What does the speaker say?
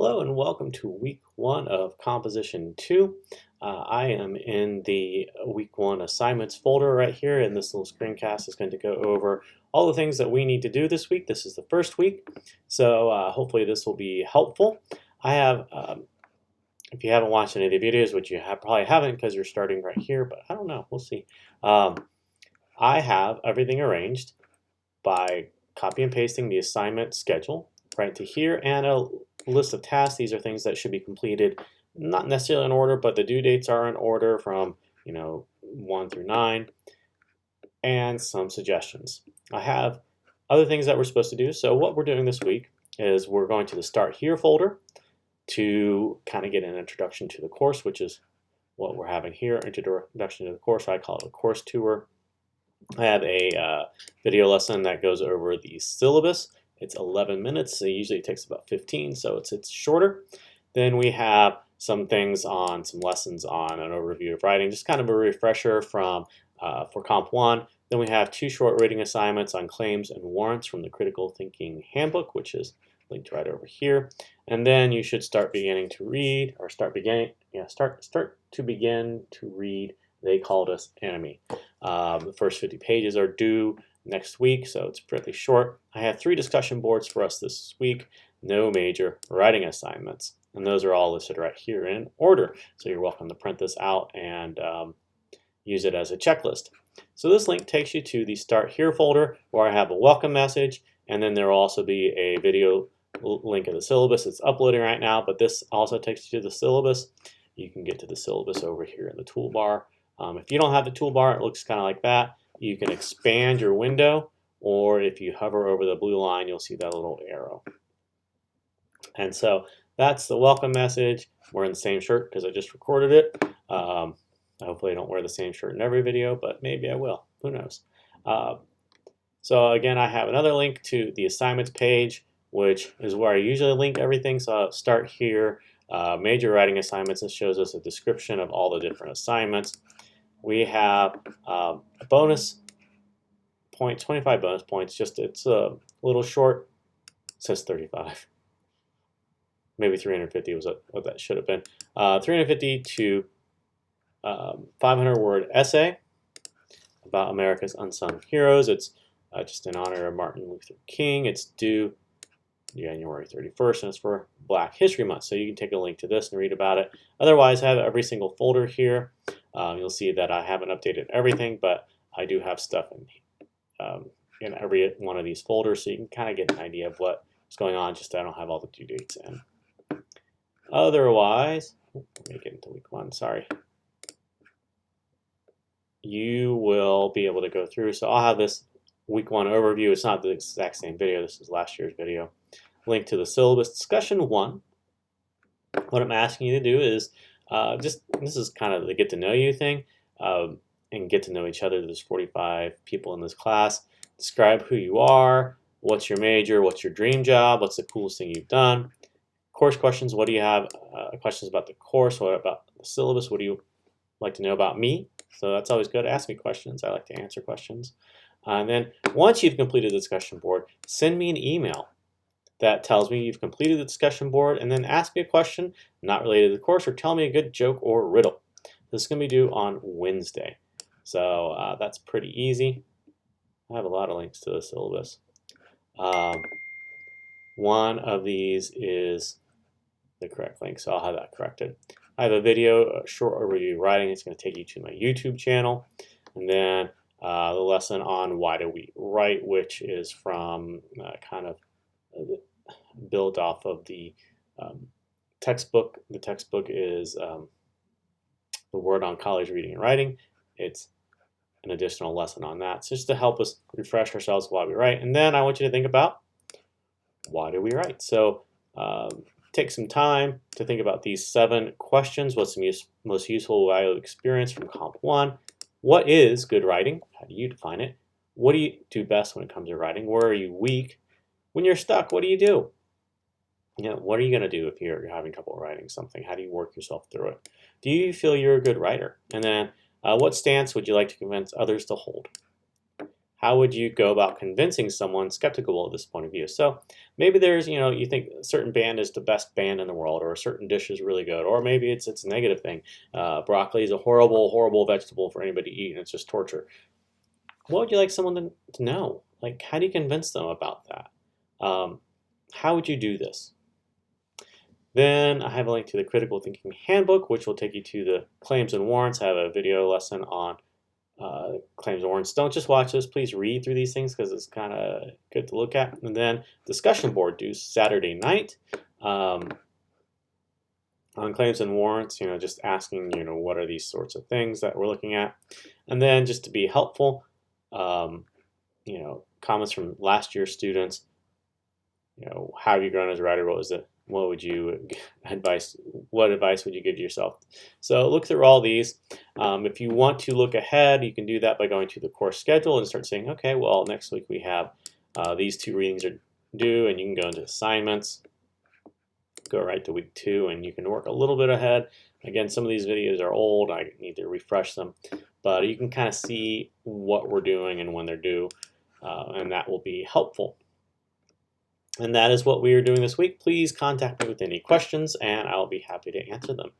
Hello and welcome to week 1 of Composition 2. I am in the week 1 assignments folder right here, and this little screencast is going to go over all the things that we need to do this week. This is the first week, so hopefully this will be helpful. I have, if you haven't watched any of the videos, which you probably haven't because you're starting right here, but I don't know, we'll see. I have everything arranged by copy and pasting the assignment schedule right to here and a list of tasks. These are things that should be completed, not necessarily in order, but the due dates are in order from 1 through 9, and some suggestions. I have other things that we're supposed to do. So what we're doing this week is we're going to the Start Here folder to kind of get an introduction to the course, which is what we're having here, introduction to the course. I call it a course tour. I have a video lesson that goes over the syllabus. It's 11 minutes, so usually it takes about 15, so it's shorter. Then we have some things on, some lessons on an overview of writing, just kind of a refresher from for Comp 1. Then we have 2 short reading assignments on claims and warrants from the Critical Thinking Handbook, which is linked right over here. And then you should start beginning to read, or start to begin to read They Called Us Enemy. The first 50 pages are due next week, so it's pretty short. I have 3 discussion boards for us this week, no major writing assignments, and those are all listed right here in order. So you're welcome to print this out and use it as a checklist. So this link takes you to the Start Here folder where I have a welcome message, and then there will also be a video link of the syllabus. It's uploading right now, but this also takes you to the syllabus. You can get to the syllabus over here in the toolbar. If you don't have the toolbar, it looks kind of like that. You can expand your window, or if you hover over the blue line, you'll see that little arrow. And so that's the welcome message. We're in the same shirt because I just recorded it. Hopefully I don't wear the same shirt in every video, but maybe I will. Who knows? So again, I have another link to the assignments page, which is where I usually link everything. So I'll start here. Major writing assignments. This shows us a description of all the different assignments. We have bonus points, 25 bonus points. Just it's a little short. It says 35. Maybe 350 was what that should have been. 350 to 500 word essay about America's unsung heroes. It's just in honor of Martin Luther King. It's due January 31st, and it's for Black History Month. So you can take a link to this and read about it. Otherwise, I have every single folder here. You'll see that I haven't updated everything, but I do have stuff in every one of these folders, so you can kind of get an idea of what's going on, just I don't have all the due dates in. Otherwise, let me get into week 1, sorry. You will be able to go through, so I'll have this week 1 overview. It's not the exact same video, this is last year's video. Link to the syllabus. Discussion 1. What I'm asking you to do is this is kind of the get to know you thing, and get to know each other. There's 45 people in this class. Describe who you are, what's your major, what's your dream job, what's the coolest thing you've done. Course questions, what do you have? Questions about the course, what about the syllabus, what do you like to know about me? So that's always good. Ask me questions. I like to answer questions. And then once you've completed the discussion board, send me an email that tells me you've completed the discussion board, and then ask me a question not related to the course, or tell me a good joke or riddle. This is going to be due on Wednesday. So that's pretty easy. I have a lot of links to the syllabus. One of these is the correct link, so I'll have that corrected. I have a video, a short overview of writing. It's going to take you to my YouTube channel. And then the lesson on why do we write, which is from kind of built off of the textbook. The textbook is the Word on College Reading and Writing. It's an additional lesson on that. So just to help us refresh ourselves while we write. And then I want you to think about, why do we write? So take some time to think about these 7 questions. What's the most useful valuable experience from Comp 1? What is good writing? How do you define it? What do you do best when it comes to writing? Where are you weak? When you're stuck, what do you do? What are you going to do if you're having trouble writing something? How do you work yourself through it? Do you feel you're a good writer? And then what stance would you like to convince others to hold? how would you go about convincing someone skeptical of this point of view? So maybe there's, you think a certain band is the best band in the world, or a certain dish is really good, or maybe it's a negative thing. Broccoli is a horrible, horrible vegetable for anybody to eat, and it's just torture. What would you like someone to know? Like, how do you convince them about that? How would you do this? Then I have a link to the Critical Thinking Handbook, which will take you to the claims and warrants. I have a video lesson on claims and warrants. Don't just watch this. Please read through these things because it's kind of good to look at. And then discussion board due Saturday night on claims and warrants. Just asking, what are these sorts of things that we're looking at, and then just to be helpful, comments from last year's students. How have you grown as a writer? What would you advice? What advice would you give to yourself? So look through all these. If you want to look ahead, you can do that by going to the course schedule and start saying, okay, well, next week we have these 2 readings are due, and you can go into assignments, go right to week 2, and you can work a little bit ahead. Again, some of these videos are old. I need to refresh them, but you can kind of see what we're doing and when they're due, and that will be helpful. And that is what we are doing this week. Please contact me with any questions, and I'll be happy to answer them.